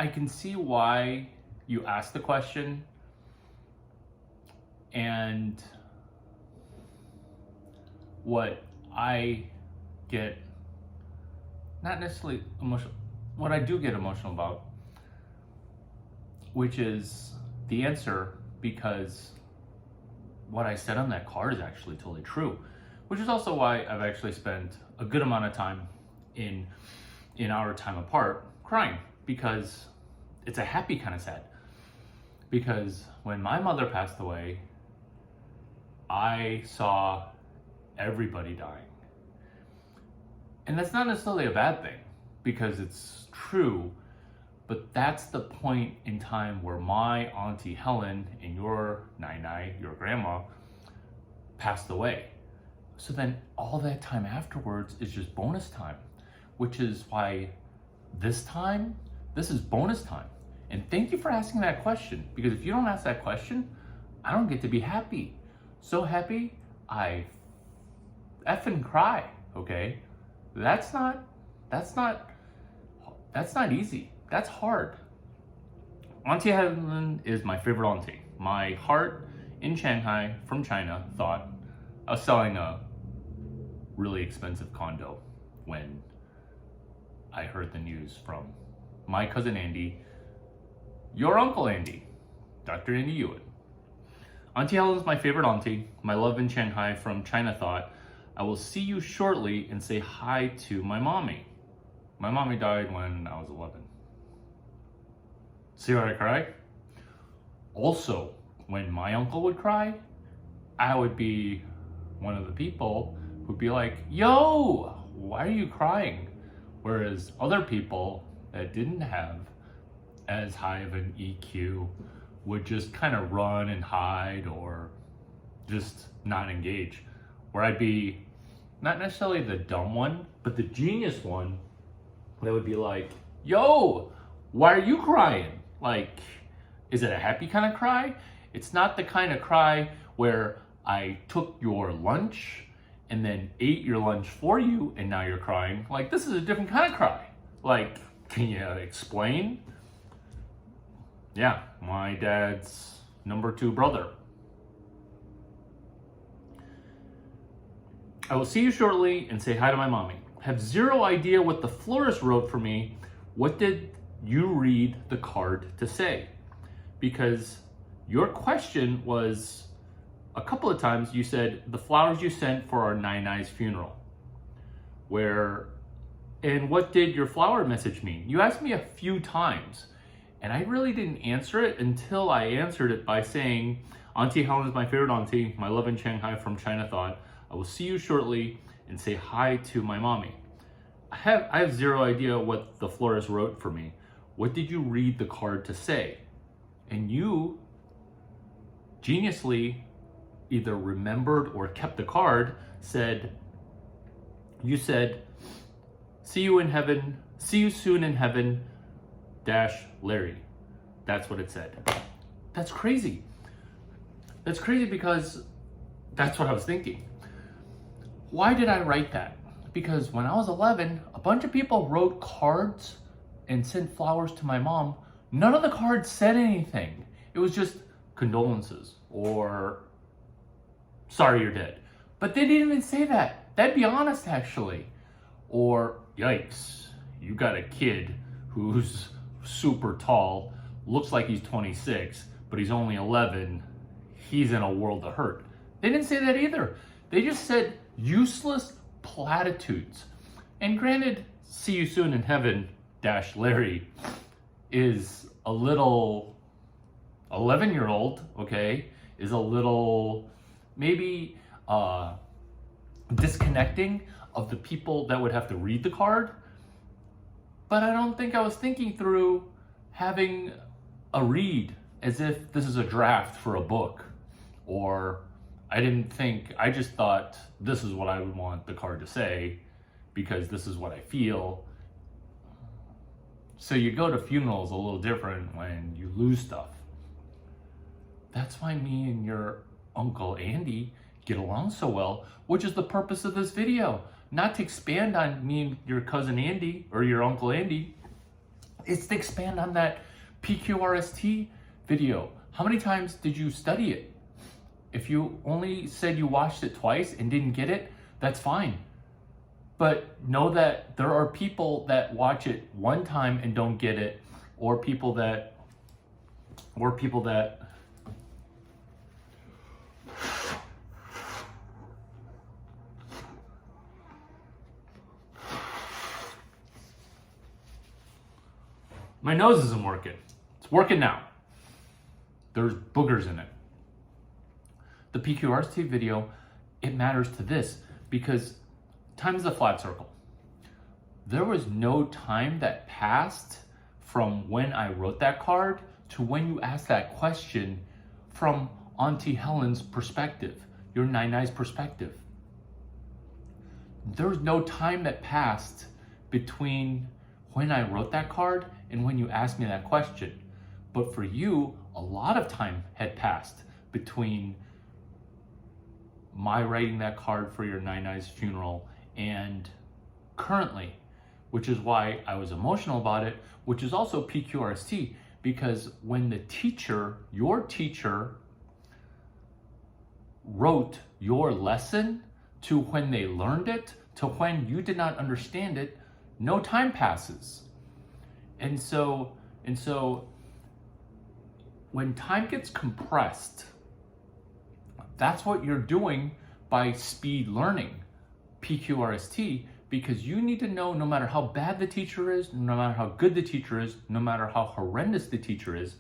I can see why you asked the question, and what I get, not necessarily emotional, what I do get emotional about, which is the answer, because what I said on that card is actually totally true, which is also why I've actually spent a good amount of time in our time apart crying, because it's a happy kind of sad. Because when my mother passed away, I saw everybody dying. And that's not necessarily a bad thing, because it's true, but that's the point in time where my Auntie Helen and your Nai, your grandma, passed away. So then all that time afterwards is just bonus time, which is why this is bonus time. And thank you for asking that question, because if you don't ask that question, I don't get to be happy. So happy, I effing cry, okay? That's not easy. That's hard. Auntie Helen is my favorite auntie. My heart in Shanghai from China thought I was selling a really expensive condo when I heard the news from my cousin Andy, your Uncle Andy, Dr. Andy Ewan. Auntie Helen is my favorite auntie. My love in Shanghai from China thought, I will see you shortly and say hi to my mommy. My mommy died when I was 11. See why I cry? Also, when my uncle would cry, I would be one of the people who'd be like, yo, why are you crying? Whereas other people that didn't have as high of an EQ would just kind of run and hide or just not engage. Where I'd be not necessarily the dumb one, but the genius one that would be like, yo, why are you crying? Like, is it a happy kind of cry? It's not the kind of cry where I took your lunch and then ate your lunch for you and now you're crying. Like, this is a different kind of cry. Like, can you explain? Yeah, my dad's number 2 brother. I will see you shortly and say hi to my mommy. Have zero idea what the florist wrote for me. What did you read the card to say? Because your question was, a couple of times you said, the flowers you sent for our Nai's funeral. And what did your flower message mean? You asked me a few times, and I really didn't answer it until I answered it by saying, Auntie Helen is my favorite auntie. My love in Shanghai from China thought, I will see you shortly and say hi to my mommy. I have zero idea what the florist wrote for me. What did you read the card to say? And you geniusly either remembered or kept the card, you said, see you soon in heaven, Larry. That's what it said. That's crazy. That's crazy because that's what I was thinking. Why did I write that? Because when I was 11, a bunch of people wrote cards and sent flowers to my mom. None of the cards said anything. It was just condolences or sorry you're dead. But they didn't even say that. That'd be honest, actually. Or, yikes, you got a kid who's super tall, looks like he's 26, but he's only 11. He's in a world of hurt. They didn't say that either. They just said useless platitudes. And granted, see you soon in heaven, Larry, is a little 11-year-old, okay, is a little maybe disconnecting of the people that would have to read the card. But I don't think I was thinking through having a read as if this is a draft for a book. Or I just thought this is what I would want the card to say because this is what I feel. So you go to funerals a little different when you lose stuff. That's why me and your Uncle Andy get along so well, which is the purpose of this video. Not to expand on me and your cousin Andy or your Uncle Andy. It's to expand on that PQRST video. How many times did you study it? If you only said you watched it twice and didn't get it, that's fine. But know that there are people that watch it one time and don't get it, or people that my nose isn't working. It's working now. There's boogers in it. The PQRST video, it matters to this because time is a flat circle. There was no time that passed from when I wrote that card to when you asked that question from Auntie Helen's perspective, your Nai's perspective. There was no time that passed between when I wrote that card and when you asked me that question. But for you, a lot of time had passed between my writing that card for your Nai's funeral and currently, which is why I was emotional about it, which is also PQRST, because when the teacher, your teacher, wrote your lesson to when they learned it, to when you did not understand it, no time passes. And so when time gets compressed, that's what you're doing by speed learning, PQRST, because you need to know no matter how bad the teacher is, no matter how good the teacher is, no matter how horrendous the teacher is,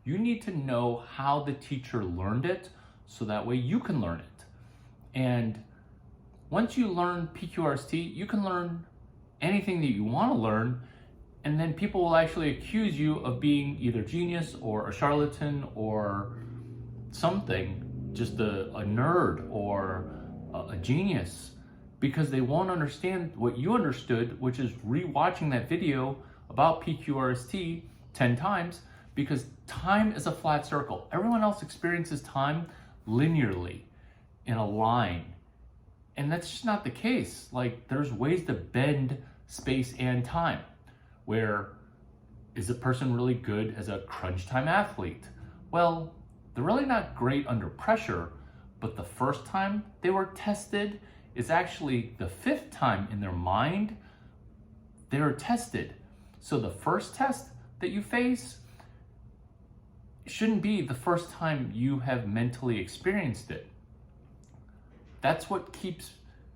you need to know how the teacher learned it so that way you can learn it. And once you learn PQRST, you can learn anything that you want to learn, and then people will actually accuse you of being either genius or a charlatan or something, just a nerd or a genius, because they won't understand what you understood, which is rewatching that video about PQRST 10 times, because time is a flat circle. Everyone else experiences time linearly in a line, and that's just not the case. Like, there's ways to bend space and time. Where is a person really good as a crunch time athlete? Well, they're really not great under pressure, but the first time they were tested is actually the 5th time in their mind they were tested. So the first test that you face shouldn't be the first time you have mentally experienced it. That's what keeps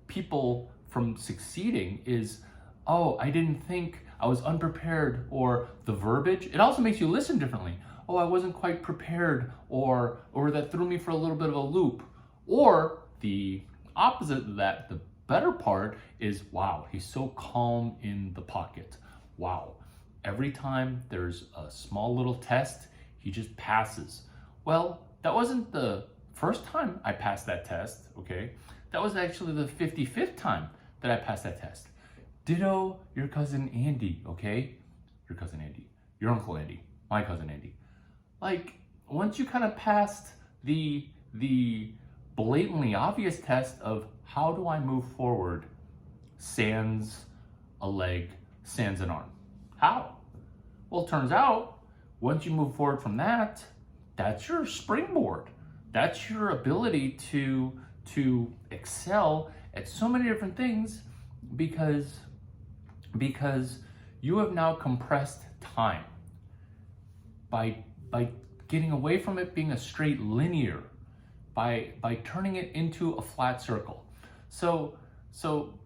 people from succeeding is, oh, I didn't think, I was unprepared, or the verbiage. It also makes you listen differently. Oh, I wasn't quite prepared, or that threw me for a little bit of a loop. Or the opposite of that, the better part is, wow, he's so calm in the pocket. Wow, every time there's a small little test, he just passes. Well, that wasn't the first time I passed that test, okay? That was actually the 55th time that I passed that test. Ditto your cousin Andy, okay? Your cousin Andy, your uncle Andy, my cousin Andy. Like, once you kind of passed the blatantly obvious test of how do I move forward, sans a leg, sans an arm. How? Well, it turns out, once you move forward from that, that's your springboard. That's your ability to excel at so many different things because you have now compressed time by getting away from it being a straight linear, by turning it into a flat circle. So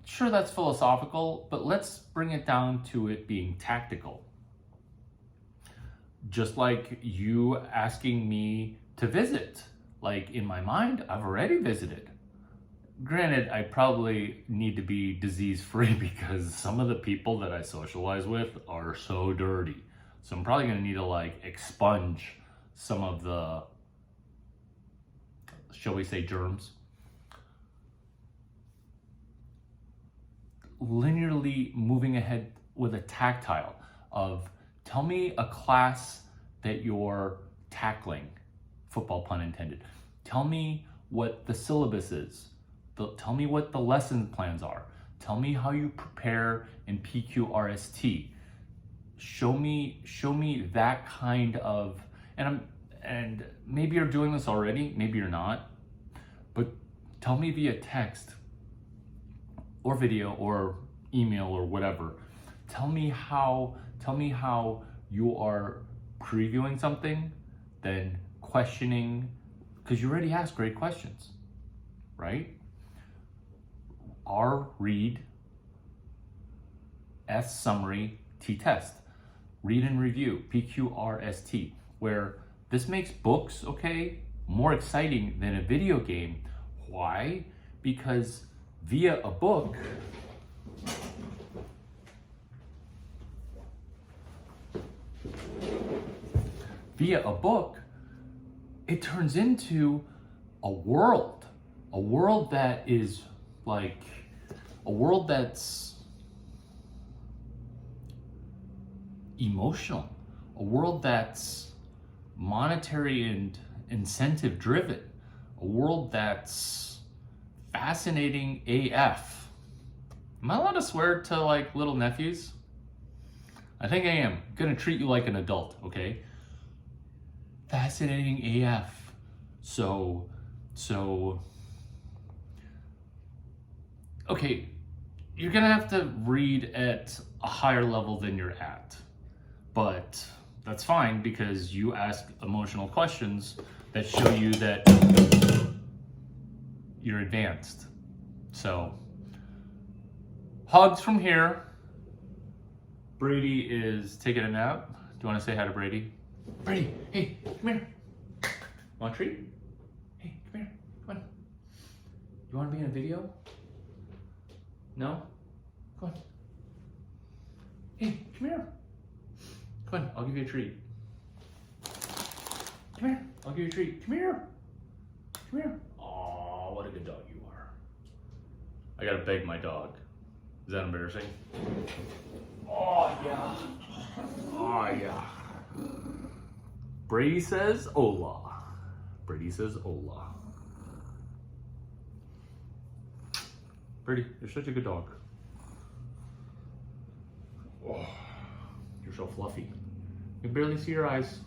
sure, that's philosophical, but let's bring it down to it being tactical. Just like you asking me to visit. Like, in my mind, I've already visited. Granted, I probably need to be disease-free because some of the people that I socialize with are so dirty. So I'm probably gonna need to like expunge some of the, shall we say, germs. Linearly moving ahead with a tactile of, tell me a class that you're tackling, football pun intended. Tell me what the syllabus is. Tell me what the lesson plans are. Tell me how you prepare in PQRST. show me that kind of, and maybe you're doing this already, maybe you're not, but tell me via text or video or email or whatever. Tell me how you are previewing something, then questioning, because you already asked great questions, right? R read, S summary, T test. Read and review, PQRST, where this makes books, okay, more exciting than a video game. Why? Because via a book, it turns into a world that is like, a world that's emotional, a world that's monetary and incentive driven, a world that's fascinating AF. Am I allowed to swear to like little nephews? I think I am. I'm gonna treat you like an adult, okay? Fascinating AF. So, okay, you're gonna have to read at a higher level than you're at. But that's fine because you ask emotional questions that show you that you're advanced. So, hugs from here. Brady is taking a nap. Do you want to say hi to Brady? Brady, hey, come here. Want a treat? Hey, come here, come on. You want to be in a video? No? Come on. Hey, come here. Come on, I'll give you a treat. Come here, I'll give you a treat. Come here. Come here. Aw, what a good dog you are. I gotta beg my dog. Is that embarrassing? Oh, yeah. Oh, yeah. Brady says hola. Brady says hola. Brady, you're such a good dog. Oh, you're so fluffy. You can barely see your eyes.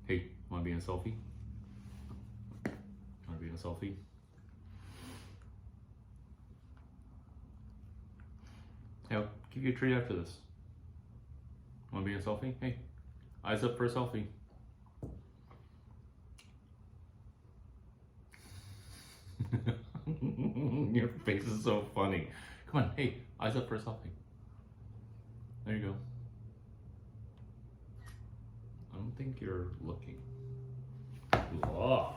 Hey, wanna be in a selfie? Wanna be in a selfie? Hey, I'll give you a treat after this. Wanna be in a selfie? Hey, eyes up for a selfie. Your face is so funny. Come on, hey, eyes up for a selfie. There you go. I don't think you're looking. Oh.